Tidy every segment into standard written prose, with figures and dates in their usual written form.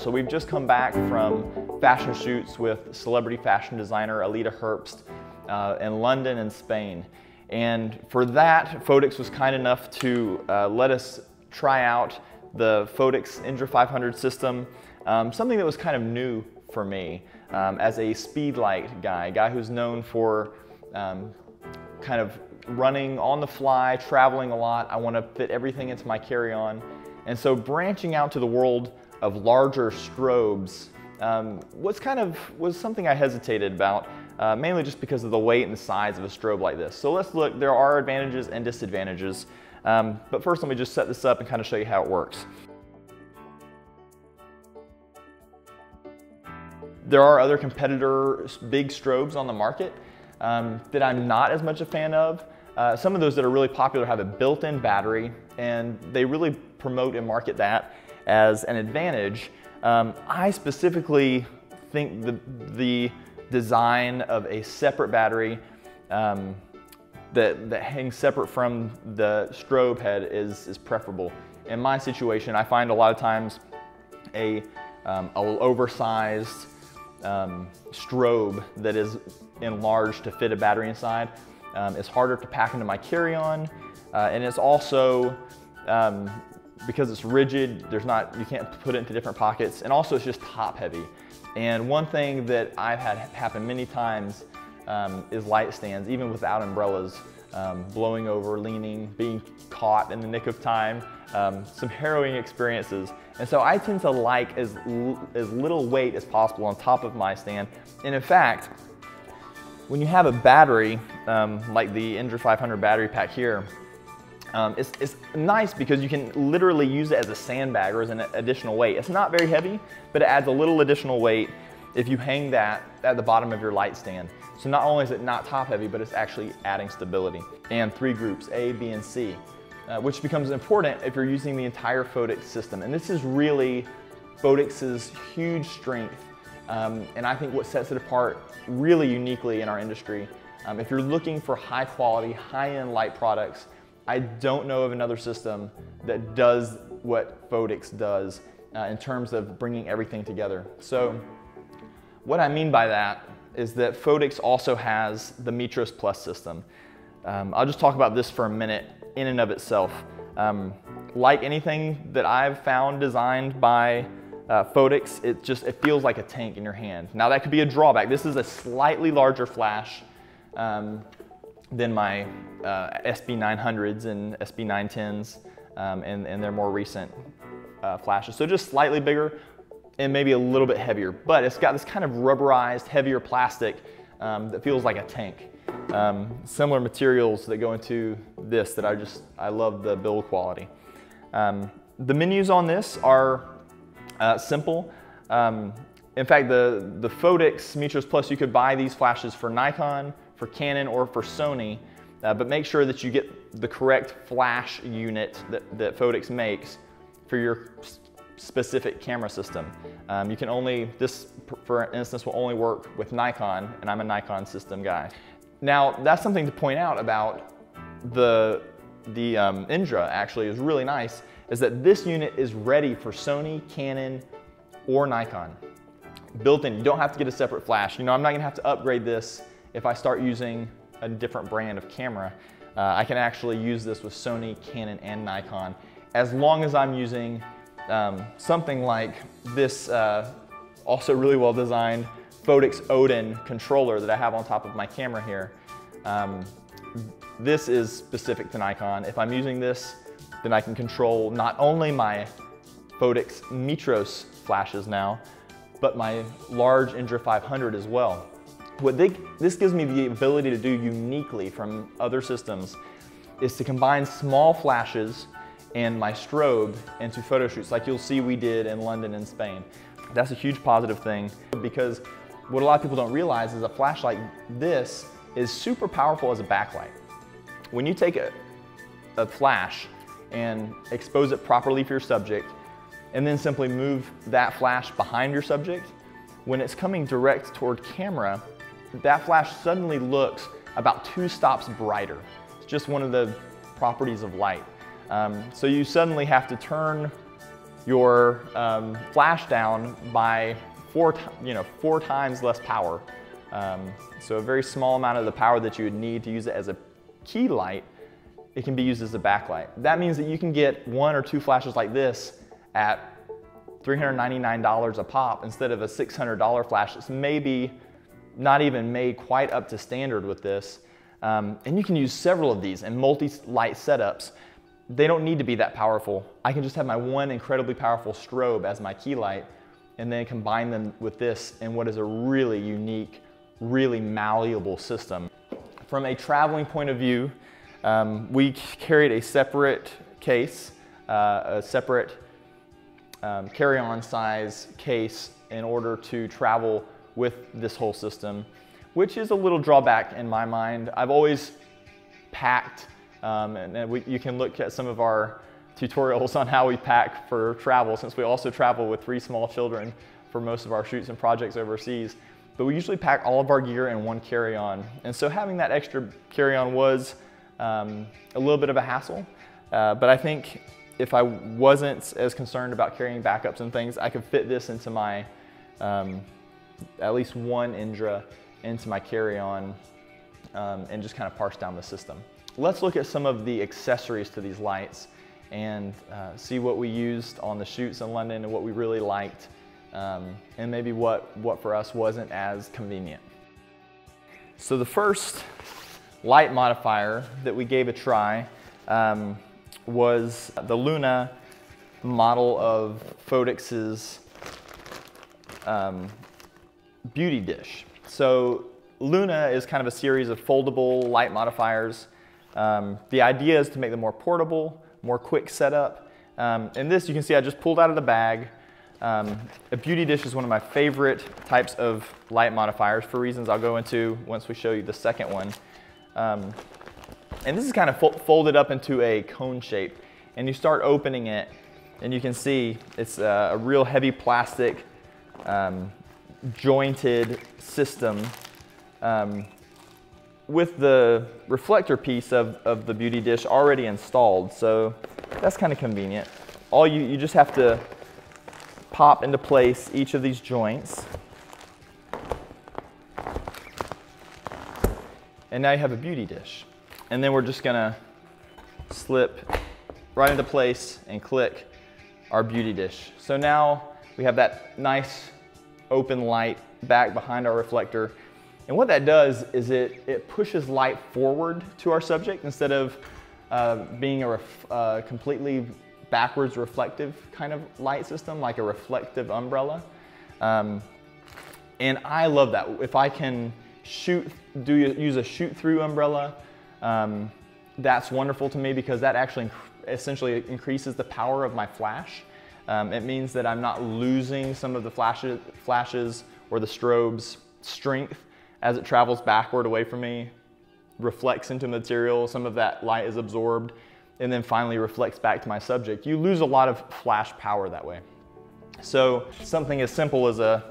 So we've just come back from fashion shoots with celebrity fashion designer Alida Herbst in London and Spain. And for that, Phottix was kind enough to let us try out the Phottix Indra500 system, something that was kind of new for me as a speed light guy who's known for kind of running on the fly, traveling a lot. I want to fit everything into my carry-on. And so branching out to the world of larger strobes was something I hesitated about, mainly just because of the weight and the size of a strobe like this. So let's look, there are advantages and disadvantages. But first let me just set this up and kind of show you how it works. There are other competitor big strobes on the market that I'm not as much a fan of. Some of those that are really popular have a built-in battery, and they really promote and market that as an advantage. I specifically think the design of a separate battery that hangs separate from the strobe head is preferable. In my situation, I find a lot of times a oversized strobe that is enlarged to fit a battery inside is harder to pack into my carry-on, and it's also because it's rigid, you can't put it into different pockets, and also it's just top heavy. And one thing that I've had happen many times is light stands, even without umbrellas, blowing over, leaning, being caught in the nick of time, some harrowing experiences. And so I tend to like as little weight as possible on top of my stand. And in fact, when you have a battery, like the Indra500 battery pack here, it's nice because you can literally use it as a sandbag or as an additional weight. It's not very heavy, but it adds a little additional weight if you hang that at the bottom of your light stand. So not only is it not top heavy, but it's actually adding stability. And 3 groups, A, B, and C, which becomes important if you're using the entire Phottix system. And this is really Phottix's huge strength, and I think what sets it apart really uniquely in our industry. If you're looking for high quality, high-end light products, I don't know of another system that does what Phottix does in terms of bringing everything together. So what I mean by that is that Phottix also has the Mitros Plus system. I'll just talk about this for a minute in and of itself. Like anything that I've found designed by Phottix, it feels like a tank in your hand. Now that could be a drawback. This is a slightly larger flash than my SB900s and SB910s and their more recent flashes. So just slightly bigger and maybe a little bit heavier, but it's got this kind of rubberized, heavier plastic that feels like a tank. Similar materials that go into this that I love the build quality. The menus on this are simple. In fact, the Phottix Mitros Plus, you could buy these flashes for Nikon, for Canon, or for Sony, but make sure that you get the correct flash unit that Phottix makes for your specific camera system. You can this for instance will only work with Nikon, and I'm a Nikon system guy. Now that's something to point out about the Indra actually is really nice, is that this unit is ready for Sony, Canon, or Nikon. Built in, you don't have to get a separate flash. You know, I'm not gonna have to upgrade this if I start using a different brand of camera. I can actually use this with Sony, Canon, and Nikon, as long as I'm using something like this also really well designed Phottix Odin controller that I have on top of my camera here. This is specific to Nikon. If I'm using this, then I can control not only my Phottix Mitros flashes now, but my large Indra500 as well. What this gives me the ability to do uniquely from other systems is to combine small flashes and my strobe into photo shoots like you'll see we did in London and Spain. That's a huge positive thing, because what a lot of people don't realize is a flash like this is super powerful as a backlight. When you take a flash and expose it properly for your subject, and then simply move that flash behind your subject, when it's coming direct toward camera, that flash suddenly looks about 2 stops brighter. It's just one of the properties of light. So you suddenly have to turn your flash down by four times less power. So a very small amount of the power that you would need to use it as a key light, it can be used as a backlight. That means that you can get 1 or 2 flashes like this at $399 a pop instead of a $600 flash that's maybe not even made quite up to standard with this. And you can use several of these in multi-light setups. They don't need to be that powerful. I can just have my one incredibly powerful strobe as my key light and then combine them with this in what is a really unique, really malleable system. From a traveling point of view, we carried a separate case, a separate carry-on size case in order to travel with this whole system, which is a little drawback in my mind. I've always packed, you can look at some of our tutorials on how we pack for travel, since we also travel with 3 small children for most of our shoots and projects overseas. But we usually pack all of our gear in one carry-on. And so having that extra carry-on was a little bit of a hassle. But I think if I wasn't as concerned about carrying backups and things, I could fit this into my, at least one Indra into my carry-on and just kind of parse down the system. Let's look at some of the accessories to these lights and see what we used on the shoots in London and what we really liked, and maybe what for us wasn't as convenient. So the first light modifier that we gave a try was the Luna model of Phottix's beauty dish. So Luna is kind of a series of foldable light modifiers. The idea is to make them more portable, more quick setup. And this you can see I just pulled out of the bag. A beauty dish is one of my favorite types of light modifiers for reasons I'll go into once we show you the second one. And this is kind of folded up into a cone shape. And you start opening it and you can see it's a real heavy plastic jointed system with the reflector piece of the beauty dish already installed. So that's kind of convenient. You just have to pop into place each of these joints. And now you have a beauty dish. And then we're just gonna slip right into place and click our beauty dish. So now we have that nice open light back behind our reflector. And what that does is it pushes light forward to our subject instead of being a completely backwards reflective kind of light system, like a reflective umbrella. And I love that. If I can use a shoot-through umbrella, that's wonderful to me because that actually essentially increases the power of my flash. It means that I'm not losing some of the flashes or the strobe's strength as it travels backward away from me, reflects into material, some of that light is absorbed, and then finally reflects back to my subject. You lose a lot of flash power that way. So something as simple as a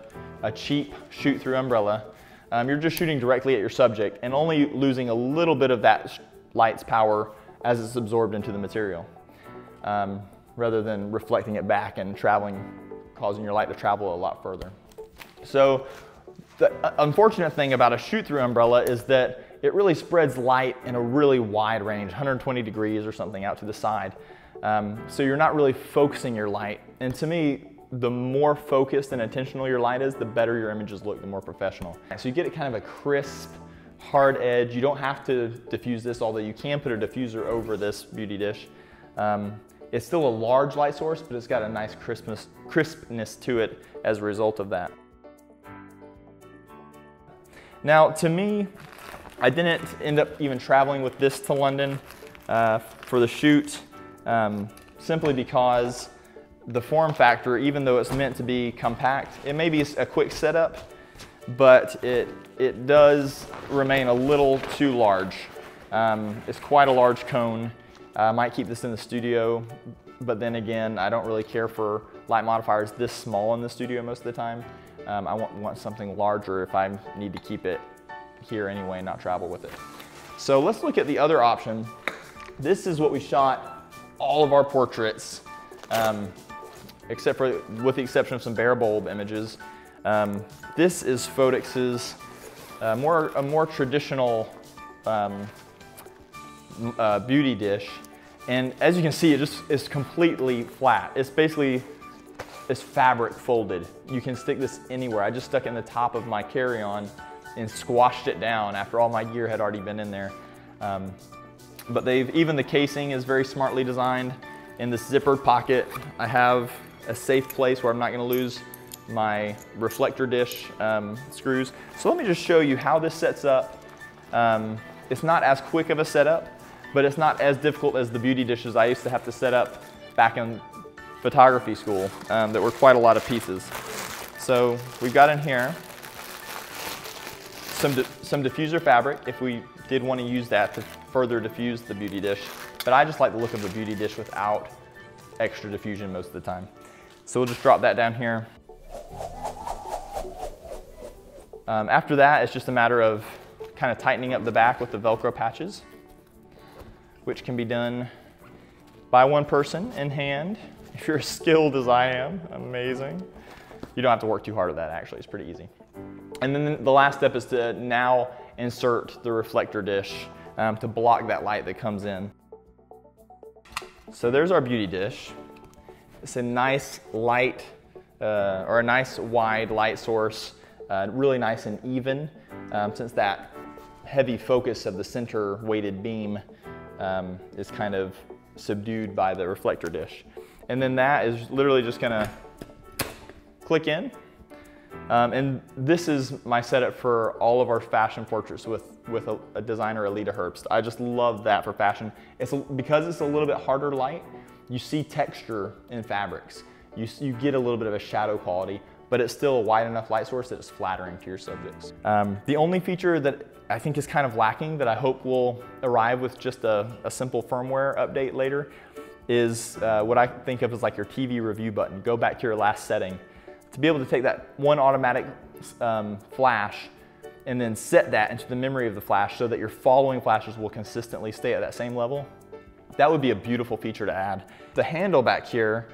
cheap shoot-through umbrella, you're just shooting directly at your subject and only losing a little bit of that light's power as it's absorbed into the material, rather than reflecting it back and causing your light to travel a lot further. So the unfortunate thing about a shoot-through umbrella is that it really spreads light in a really wide range, 120 degrees or something out to the side. So you're not really focusing your light. And to me, the more focused and intentional your light is, the better your images look, the more professional. So you get kind of a crisp, hard edge. You don't have to diffuse this, although you can put a diffuser over this beauty dish. It's still a large light source, but it's got a nice crispness to it as a result of that. Now, to me, I didn't end up even traveling with this to London for the shoot, simply because the form factor, even though it's meant to be compact, it may be a quick setup, but it does remain a little too large. It's quite a large cone. I might keep this in the studio, but then again, I don't really care for light modifiers this small in the studio most of the time. I want something larger if I need to keep it here anyway, not travel with it. So let's look at the other option. This is what we shot all of our portraits with the exception of some bare bulb images. This is Phottix's a more traditional beauty dish. And as you can see, it just is completely flat. It's basically fabric folded. You can stick this anywhere. I just stuck it in the top of my carry-on and squashed it down after all my gear had already been in there. But even the casing is very smartly designed. In this zippered pocket, I have a safe place where I'm not gonna lose my reflector dish screws. So let me just show you how this sets up. It's not as quick of a setup, but it's not as difficult as the beauty dishes I used to have to set up back in photography school that were quite a lot of pieces. So we've got in here some diffuser fabric if we did want to use that to further diffuse the beauty dish, but I just like the look of the beauty dish without extra diffusion most of the time. So we'll just drop that down here. After that, it's just a matter of kind of tightening up the back with the Velcro patches, which can be done by one person in hand. If you're as skilled as I am, amazing. You don't have to work too hard at that, actually. It's pretty easy. And then the last step is to now insert the reflector dish to block that light that comes in. So there's our beauty dish. It's a nice light, or a nice wide light source, really nice and even, since that heavy focus of the center weighted beam is kind of subdued by the reflector dish. And then that is literally just gonna click in. And this is my setup for all of our fashion portraits with a designer, Alida Herbst. I just love that for fashion. Because it's a little bit harder light, you see texture in fabrics. You get a little bit of a shadow quality, but it's still a wide enough light source that it's flattering to your subjects. The only feature that I think is kind of lacking that I hope will arrive with just a simple firmware update later is what I think of as like your TV review button. Go back to your last setting. To be able to take that one automatic flash and then set that into the memory of the flash so that your following flashes will consistently stay at that same level. That would be a beautiful feature to add. The handle back here,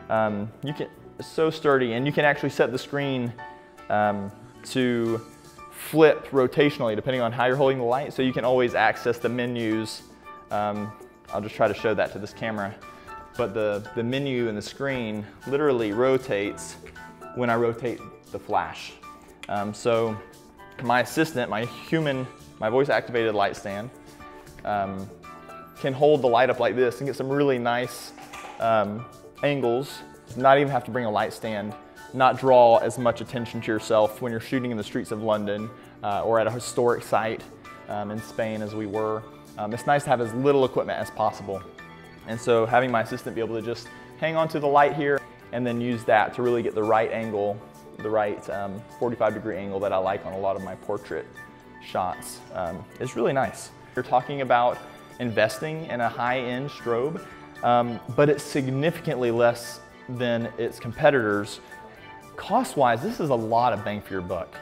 it's so sturdy, and you can actually set the screen to flip rotationally depending on how you're holding the light, so you can always access the menus. I'll just try to show that to this camera. But the menu and the screen literally rotates when I rotate the flash. So my assistant, my voice activated light stand, can hold the light up like this and get some really nice angles. Not even have to bring a light stand, not draw as much attention to yourself when you're shooting in the streets of London or at a historic site in Spain as we were. It's nice to have as little equipment as possible. And so having my assistant be able to just hang on to the light here and then use that to really get the right angle, the right 45-degree angle that I like on a lot of my portrait shots is really nice. You're talking about investing in a high-end strobe, but it's significantly less than its competitors. Cost-wise, this is a lot of bang for your buck.